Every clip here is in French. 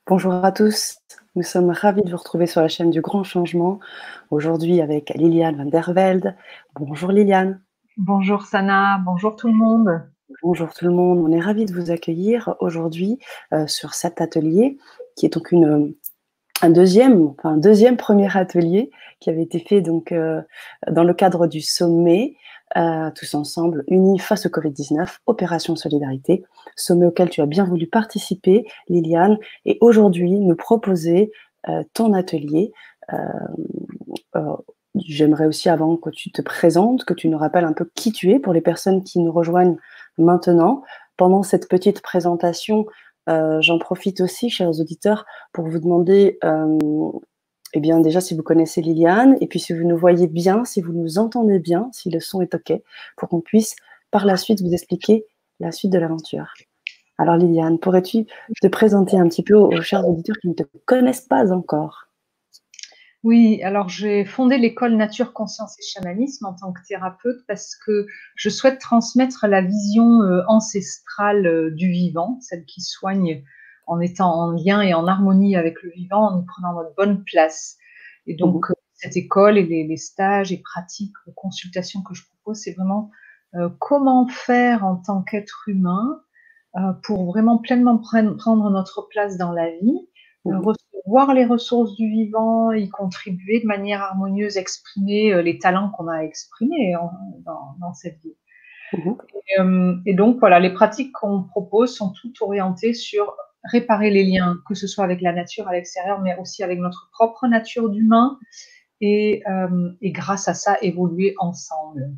Bonjour à tous, nous sommes ravis de vous retrouver sur la chaîne du Grand Changement, aujourd'hui avec Liliane van der Velde. Bonjour Liliane. Bonjour Sana, bonjour tout le monde. Bonjour tout le monde, on est ravis de vous accueillir aujourd'hui sur cet atelier qui est donc un deuxième premier atelier qui avait été fait donc, dans le cadre du sommet Tous ensemble, unis face au Covid-19, Opération Solidarité, sommet auquel tu as bien voulu participer, Liliane, et aujourd'hui nous proposer ton atelier. Euh, J'aimerais aussi, avant que tu te présentes, que tu nous rappelles un peu qui tu es pour les personnes qui nous rejoignent maintenant. Pendant cette petite présentation, j'en profite aussi, chers auditeurs, pour vous demander eh bien, déjà, si vous connaissez Liliane, et puis si vous nous voyez bien, si vous nous entendez bien, si le son est OK, pour qu'on puisse par la suite vous expliquer la suite de l'aventure. Alors Liliane, pourrais-tu te présenter un petit peu aux chers auditeurs qui ne te connaissent pas encore? Oui, alors j'ai fondé l'école Nature, Conscience et Chamanisme en tant que thérapeute parce que je souhaite transmettre la vision ancestrale du vivant, celle qui soigne en étant en lien et en harmonie avec le vivant, en nous prenant notre bonne place. Et donc, cette école et les stages et pratiques, les consultations que je propose, c'est vraiment comment faire en tant qu'être humain pour vraiment pleinement prendre notre place dans la vie, recevoir les ressources du vivant, y contribuer de manière harmonieuse, exprimer les talents qu'on a à exprimer dans cette vie. Et donc, voilà, les pratiques qu'on propose sont toutes orientées sur réparer les liens, que ce soit avec la nature à l'extérieur, mais aussi avec notre propre nature d'humain, et grâce à ça, évoluer ensemble,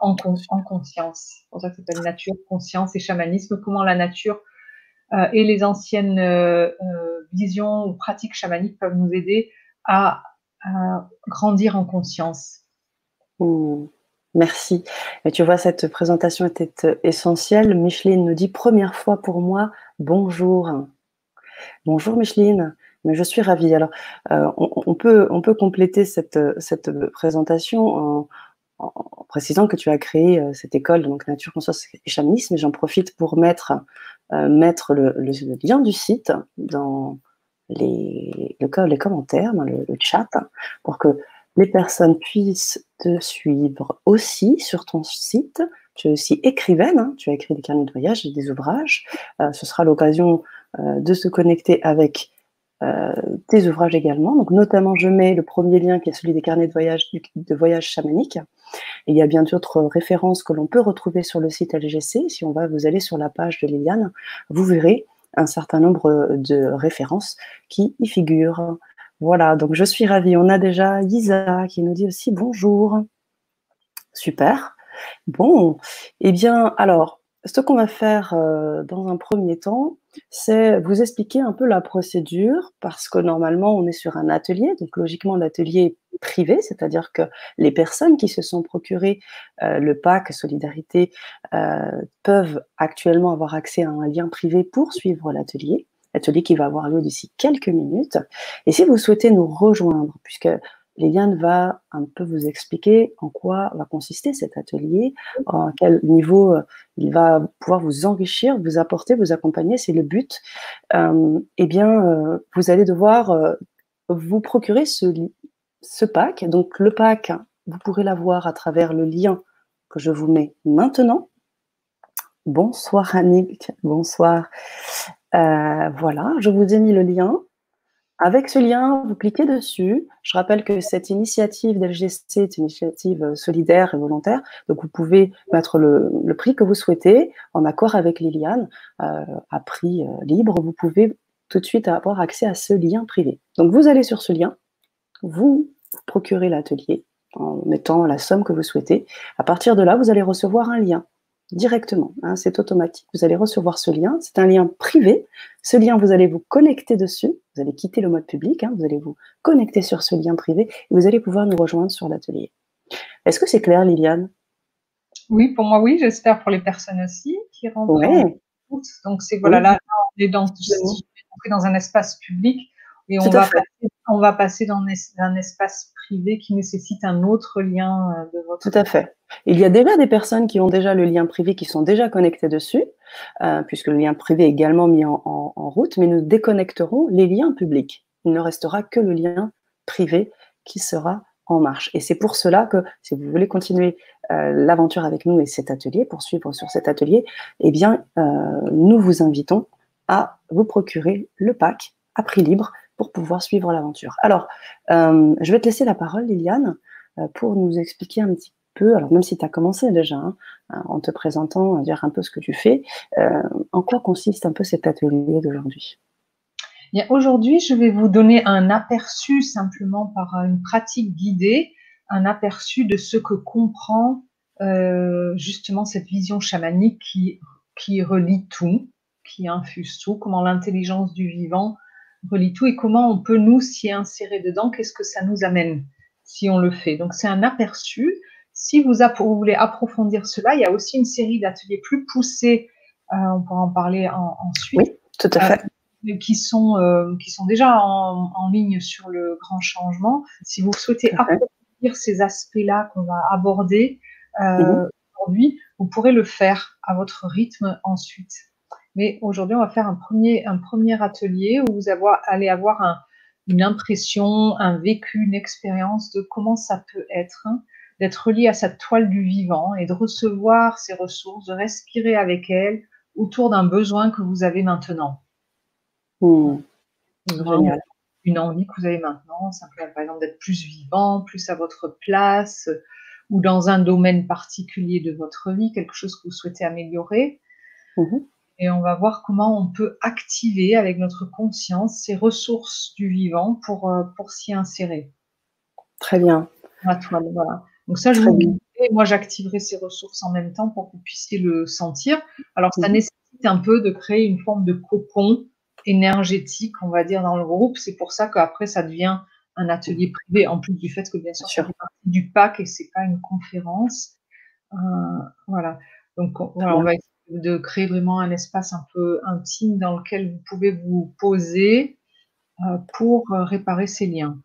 en conscience. C'est pour ça que ça s'appelle nature, conscience et chamanisme. Comment la nature et les anciennes visions ou pratiques chamaniques peuvent nous aider à grandir en conscience. Merci. Et tu vois, cette présentation était essentielle. Micheline nous dit: première fois pour moi, bonjour. Bonjour Micheline, mais je suis ravie. Alors, on peut compléter cette présentation en précisant que tu as créé cette école, donc Nature, Conscience et Chamanisme, et j'en profite pour mettre le lien du site dans les commentaires, dans le chat, pour que les personnes puissent te suivre aussi sur ton site. Tu es aussi écrivaine, hein, tu as écrit des carnets de voyage et des ouvrages. Ce sera l'occasion de se connecter avec tes ouvrages également. Donc, notamment, je mets le premier lien qui est celui des carnets de voyage chamaniques. Et il y a bien d'autres références que l'on peut retrouver sur le site LGC. Si vous allez sur la page de Liliane, vous verrez un certain nombre de références qui y figurent. Voilà, donc je suis ravie. On a déjà Lisa qui nous dit aussi bonjour. Super. Bon, eh bien, alors, ce qu'on va faire dans un premier temps, c'est vous expliquer un peu la procédure, parce que normalement, on est sur un atelier, donc logiquement, l'atelier est privé, c'est-à-dire que les personnes qui se sont procurées le pack Solidarité peuvent actuellement avoir accès à un lien privé pour suivre l'atelier qui va avoir lieu d'ici quelques minutes. Et si vous souhaitez nous rejoindre, puisque Liliane va un peu vous expliquer en quoi va consister cet atelier, à quel niveau il va pouvoir vous enrichir, vous apporter, vous accompagner, c'est le but. Eh bien, vous allez devoir vous procurer ce pack. Donc, le pack, vous pourrez l'avoir à travers le lien que je vous mets maintenant. Bonsoir Annick, bonsoir. Voilà, je vous ai mis le lien. Avec ce lien, vous cliquez dessus. Je rappelle que cette initiative d'LGC est une initiative solidaire et volontaire. Donc, vous pouvez mettre le prix que vous souhaitez en accord avec Liliane, à prix libre. Vous pouvez tout de suite avoir accès à ce lien privé. Donc, vous allez sur ce lien, vous procurez l'atelier en mettant la somme que vous souhaitez. À partir de là, vous allez recevoir un lien directement, hein, c'est automatique. Vous allez recevoir ce lien, c'est un lien privé. Ce lien, vous allez vous connecter dessus, vous allez quitter le mode public, hein, vous allez vous connecter sur ce lien privé et vous allez pouvoir nous rejoindre sur l'atelier. Est-ce que c'est clair, Liliane? Oui, pour moi, oui, j'espère pour les personnes aussi qui rentrent Ouais. Donc, c'est Oui, voilà, là, on est dans un espace public et tout on à va fait. passer on va passer dans un espace privé qui nécessite un autre lien de votre... Tout à fait. Il y a déjà des personnes qui ont déjà le lien privé, qui sont déjà connectées dessus, puisque le lien privé est également mis en route, mais nous déconnecterons les liens publics. Il ne restera que le lien privé qui sera en marche. Et c'est pour cela que, si vous voulez continuer l'aventure avec nous et cet atelier, poursuivre sur cet atelier, eh bien, nous vous invitons à vous procurer le pack à prix libre pour pouvoir suivre l'aventure. Alors, je vais te laisser la parole, Liliane, pour nous expliquer un petit peu, alors même si tu as commencé déjà, hein, en te présentant, dire un peu ce que tu fais, en quoi consiste un peu cet atelier d'aujourd'hui? Aujourd'hui, je vais vous donner un aperçu simplement par une pratique guidée, un aperçu de ce que comprend justement cette vision chamanique qui relie tout, qui infuse tout, comment l'intelligence du vivant relie tout et comment on peut nous s'y insérer dedans, qu'est-ce que ça nous amène si on le fait. Donc c'est un aperçu. Si vous voulez approfondir cela, il y a aussi une série d'ateliers plus poussés, on pourra en parler ensuite. Oui, tout à fait. Qui sont déjà en ligne sur le grand changement. Si vous souhaitez approfondir ces aspects-là qu'on va aborder aujourd'hui, vous pourrez le faire à votre rythme ensuite. Mais aujourd'hui, on va faire un premier atelier où vous allez avoir une impression, un vécu, une expérience de comment ça peut être, hein, d'être relié à cette toile du vivant et de recevoir ces ressources, de respirer avec elles autour d'un besoin que vous avez maintenant. Génial. Une envie que vous avez maintenant, simplement par exemple d'être plus vivant, plus à votre place, ou dans un domaine particulier de votre vie, quelque chose que vous souhaitez améliorer. Et on va voir comment on peut activer avec notre conscience ces ressources du vivant pour s'y insérer. Très bien. La toile, voilà. Donc ça, je vous guide. Moi, j'activerai ces ressources en même temps pour que vous puissiez le sentir. Alors, ça nécessite un peu de créer une forme de cocon énergétique, on va dire, dans le groupe. C'est pour ça qu'après, ça devient un atelier privé, en plus du fait que, bien sûr, ça fait partie du pack et c'est pas une conférence. Voilà. Donc, voilà, on va essayer de créer vraiment un espace un peu intime dans lequel vous pouvez vous poser pour réparer ces liens.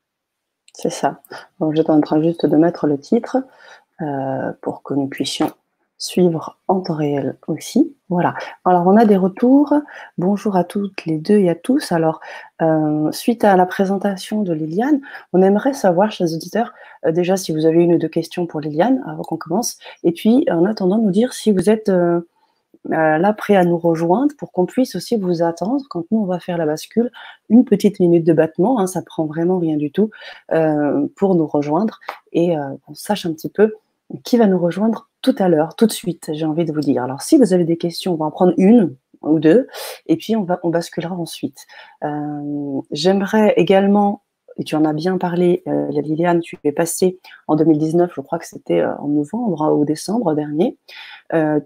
C'est ça. Donc, j'étais en train juste de mettre le titre pour que nous puissions suivre en temps réel aussi. Voilà. Alors, on a des retours. Bonjour à toutes les deux et à tous. Alors, suite à la présentation de Liliane, on aimerait savoir, chers auditeurs, déjà si vous avez une ou deux questions pour Liliane avant qu'on commence. Et puis, en attendant, nous dire si vous êtes là prêt à nous rejoindre pour qu'on puisse aussi vous attendre quand nous on va faire la bascule, une petite minute de battement, hein, ça prend vraiment rien du tout pour nous rejoindre et qu'on sache un petit peu qui va nous rejoindre tout à l'heure, tout de suite, j'ai envie de vous dire. Alors si vous avez des questions, on va en prendre une ou deux et puis on basculera ensuite. J'aimerais également, et tu en as bien parlé, Liliane, tu es passée en 2019, je crois que c'était en novembre ou décembre dernier.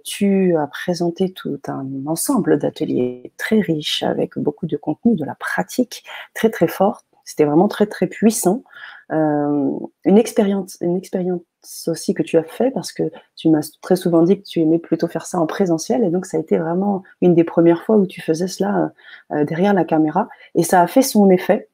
Tu as présenté tout un ensemble d'ateliers très riches avec beaucoup de contenu, de la pratique très très forte. C'était vraiment très très puissant. Une expérience aussi que tu as fait parce que tu m'as très souvent dit que tu aimais plutôt faire ça en présentiel et donc ça a été vraiment une des premières fois où tu faisais cela derrière la caméra et ça a fait son effet.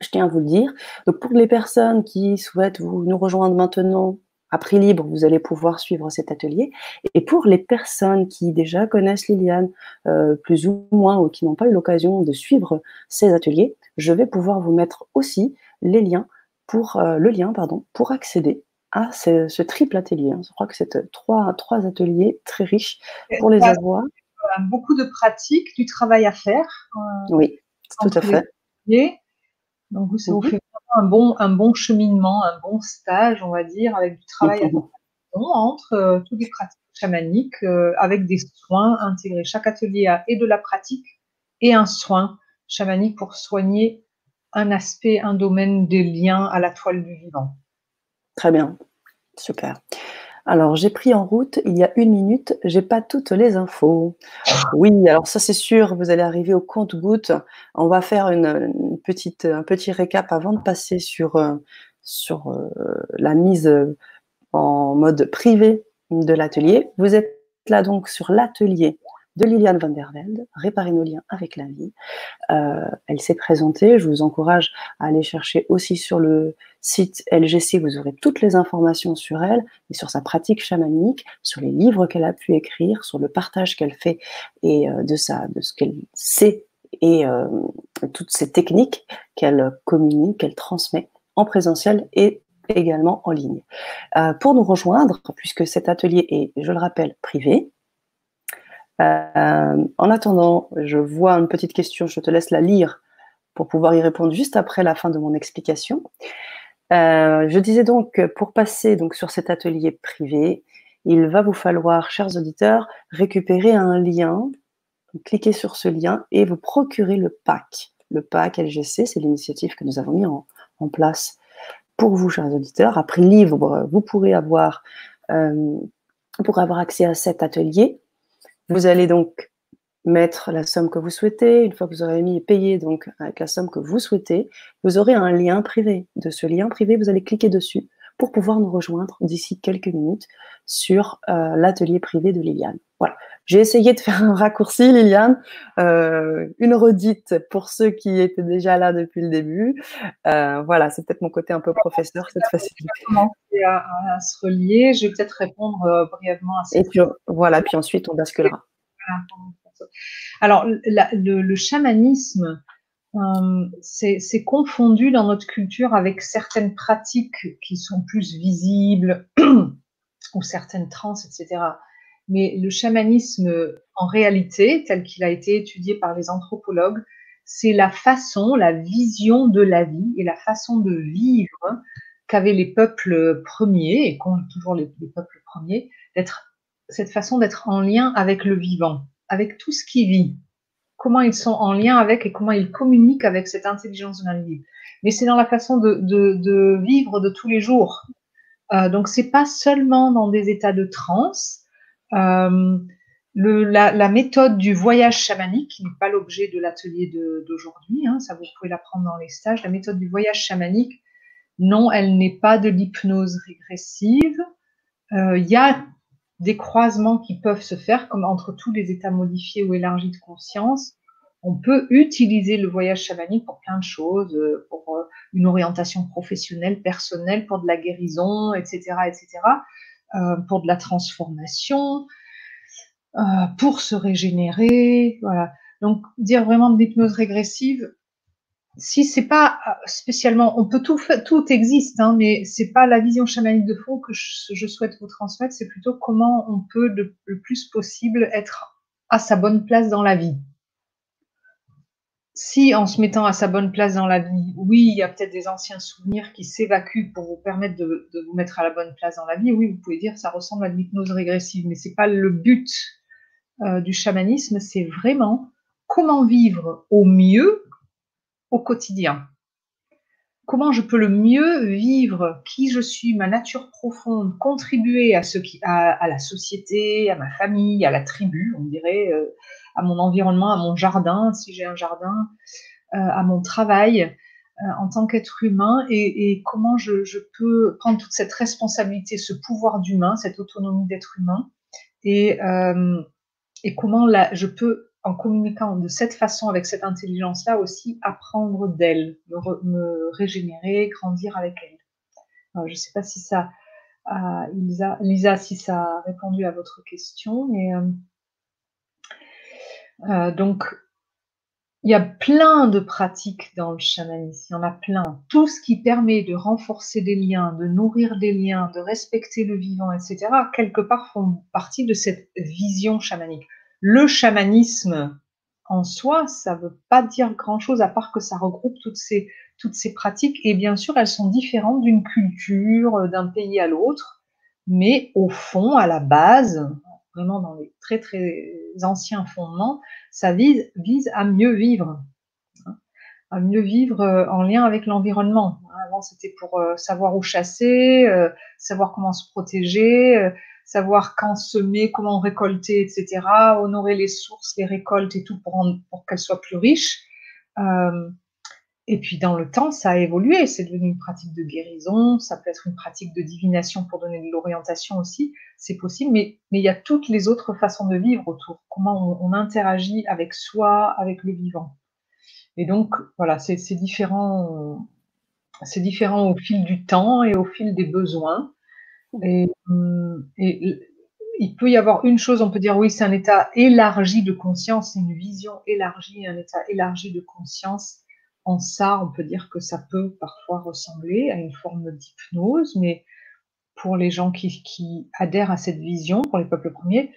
Je tiens à vous le dire. Donc pour les personnes qui souhaitent nous rejoindre maintenant à prix libre, vous allez pouvoir suivre cet atelier. Et pour les personnes qui déjà connaissent Liliane, plus ou moins, ou qui n'ont pas eu l'occasion de suivre ces ateliers, je vais pouvoir vous mettre aussi le lien pour accéder à ce triple atelier. Je crois que c'est trois ateliers très riches pour les avoir. Beaucoup de pratique, du travail à faire. Oui, tout à fait. Donc, ça vous fait vraiment un bon cheminement, un bon stage, on va dire, avec du travail à faire entre toutes les pratiques chamaniques, avec des soins intégrés. Chaque atelier a et de la pratique et un soin chamanique pour soigner un aspect, un domaine des liens à la toile du vivant. Très bien, super. Alors, j'ai pris en route il y a 1 minute, j'ai pas toutes les infos. Oui, alors ça c'est sûr, vous allez arriver au compte-gouttes. On va faire un petit récap avant de passer sur la mise en mode privé de l'atelier. Vous êtes là donc sur l'atelier de Liliane van der Velde, Réparer nos liens avec la vie. Elle s'est présentée, je vous encourage à aller chercher aussi sur le site LGC, vous aurez toutes les informations sur elle, et sur sa pratique chamanique, sur les livres qu'elle a pu écrire, sur le partage qu'elle fait et de ce qu'elle sait et toutes ces techniques qu'elle communique, qu'elle transmet en présentiel et également en ligne. Pour nous rejoindre, puisque cet atelier est, je le rappelle, privé, en attendant, je vois une petite question, je te laisse la lire pour pouvoir y répondre juste après la fin de mon explication. Je disais donc que pour passer donc, sur cet atelier privé, il va vous falloir, chers auditeurs, récupérer un lien, cliquez sur ce lien et vous procurez le pack. Le pack LGC, c'est l'initiative que nous avons mis en place pour vous, chers auditeurs. À prix libre, vous pourrez avoir accès à cet atelier. Vous allez donc mettre la somme que vous souhaitez. Une fois que vous aurez mis et payé donc avec la somme que vous souhaitez, vous aurez un lien privé. De ce lien privé, vous allez cliquer dessus pour pouvoir nous rejoindre d'ici quelques minutes sur l'atelier privé de Liliane. Voilà. J'ai essayé de faire un raccourci, Liliane, une redite pour ceux qui étaient déjà là depuis le début. Voilà, c'est peut-être mon côté un peu professeur cette facilité. On va commencer à se relier. Je vais peut-être répondre brièvement à cette question. Voilà, puis ensuite on basculera. Alors, le chamanisme, c'est confondu dans notre culture avec certaines pratiques qui sont plus visibles ou certaines transes, etc. Mais le chamanisme, en réalité, tel qu'il a été étudié par les anthropologues, c'est la façon, la vision de la vie et la façon de vivre qu'avaient les peuples premiers, et qu'ont toujours les peuples premiers, cette façon d'être en lien avec le vivant, avec tout ce qui vit. Comment ils sont en lien avec et comment ils communiquent avec cette intelligence de l'invisible. Mais c'est dans la façon de vivre de tous les jours. Donc, c'est pas seulement dans des états de transe. La méthode du voyage chamanique, qui n'est pas l'objet de l'atelier d'aujourd'hui, hein, ça vous pouvez l'apprendre dans les stages, la méthode du voyage chamanique, non, elle n'est pas de l'hypnose régressive. Il y a des croisements qui peuvent se faire, comme entre tous les états modifiés ou élargis de conscience. On peut utiliser le voyage chamanique pour plein de choses, pour une orientation professionnelle, personnelle, pour de la guérison, etc., pour de la transformation, pour se régénérer, voilà. Donc, dire vraiment de l'hypnose régressive, si c'est pas spécialement, on peut tout existe, hein, mais c'est pas la vision chamanique de fond que je souhaite vous transmettre, c'est plutôt comment on peut le plus possible être à sa bonne place dans la vie. Si en se mettant à sa bonne place dans la vie, oui, il y a peut-être des anciens souvenirs qui s'évacuent pour vous permettre de vous mettre à la bonne place dans la vie, oui, vous pouvez dire ça ressemble à de l'hypnose régressive, mais c'est pas le but du chamanisme, c'est vraiment comment vivre au mieux au quotidien. Comment je peux le mieux vivre qui je suis, ma nature profonde, contribuer à la société, à ma famille, à la tribu, on dirait, à mon environnement, à mon jardin, si j'ai un jardin, à mon travail en tant qu'être humain, et comment je peux prendre toute cette responsabilité, ce pouvoir d'humain, cette autonomie d'être humain, et comment je peux, en communiquant de cette façon, avec cette intelligence-là aussi, apprendre d'elle, me régénérer, grandir avec elle. Alors, je ne sais pas si ça, Lisa, si ça a répondu à votre question, mais donc, il y a plein de pratiques dans le chamanisme, il y en a plein. Tout ce qui permet de renforcer des liens, de nourrir des liens, de respecter le vivant, etc., quelque part font partie de cette vision chamanique. Le chamanisme en soi, ça ne veut pas dire grand-chose à part que ça regroupe toutes ces pratiques. Et bien sûr, elles sont différentes d'une culture, d'un pays à l'autre. Mais au fond, à la base, vraiment dans les très, très anciens fondements, ça vise à mieux vivre. À mieux vivre en lien avec l'environnement. Avant, c'était pour savoir où chasser, savoir comment se protéger, savoir quand semer, comment récolter, etc., honorer les sources, les récoltes et tout pour qu'elles soient plus riches. Et puis dans le temps, ça a évolué, c'est devenu une pratique de guérison, ça peut être une pratique de divination pour donner de l'orientation aussi, c'est possible, mais il y a toutes les autres façons de vivre autour, comment on interagit avec soi, avec le vivant. Et donc voilà, c'est différent au fil du temps et au fil des besoins. Et il peut y avoir une chose, on peut dire oui, c'est un état élargi de conscience, c'est une vision élargie, un état élargi de conscience. En ça, on peut dire que ça peut parfois ressembler à une forme d'hypnose, mais pour les gens qui adhèrent à cette vision, pour les peuples premiers,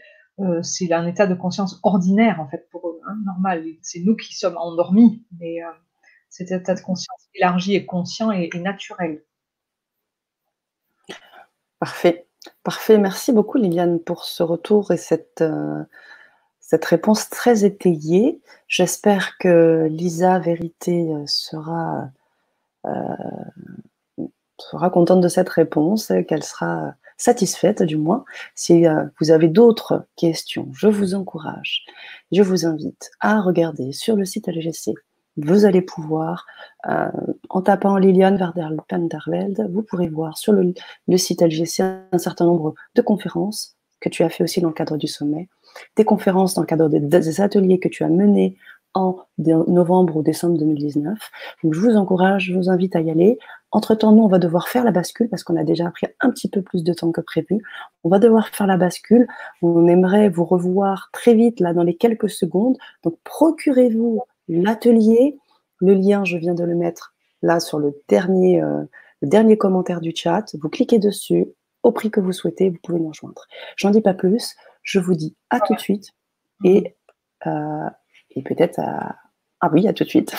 c'est un état de conscience ordinaire, en fait, pour eux, hein, normal. C'est nous qui sommes endormis, mais cet état de conscience élargi et conscient est naturel. Parfait. Parfait. Merci beaucoup Liliane pour ce retour et cette réponse très étayée. J'espère que Lisa Vérité sera contente de cette réponse, qu'elle sera satisfaite du moins. Si vous avez d'autres questions, je vous encourage, je vous invite à regarder sur le site LGC. Vous allez pouvoir, en tapant Liliane Vandervelde, vous pourrez voir sur le site LGC un certain nombre de conférences que tu as fait aussi dans le cadre du sommet, des conférences dans le cadre des ateliers que tu as menés en novembre ou décembre 2019. Donc je vous encourage, je vous invite à y aller. Entre-temps, nous, on va devoir faire la bascule parce qu'on a déjà pris un petit peu plus de temps que prévu. On va devoir faire la bascule. On aimerait vous revoir très vite, là, dans les quelques secondes. Donc, procurez-vous l'atelier. Le lien, je viens de le mettre là sur le dernier commentaire du chat. Vous cliquez dessus, au prix que vous souhaitez, vous pouvez nous rejoindre. J'en dis pas plus. Je vous dis à tout de suite et peut-être à... Ah oui, à tout de suite.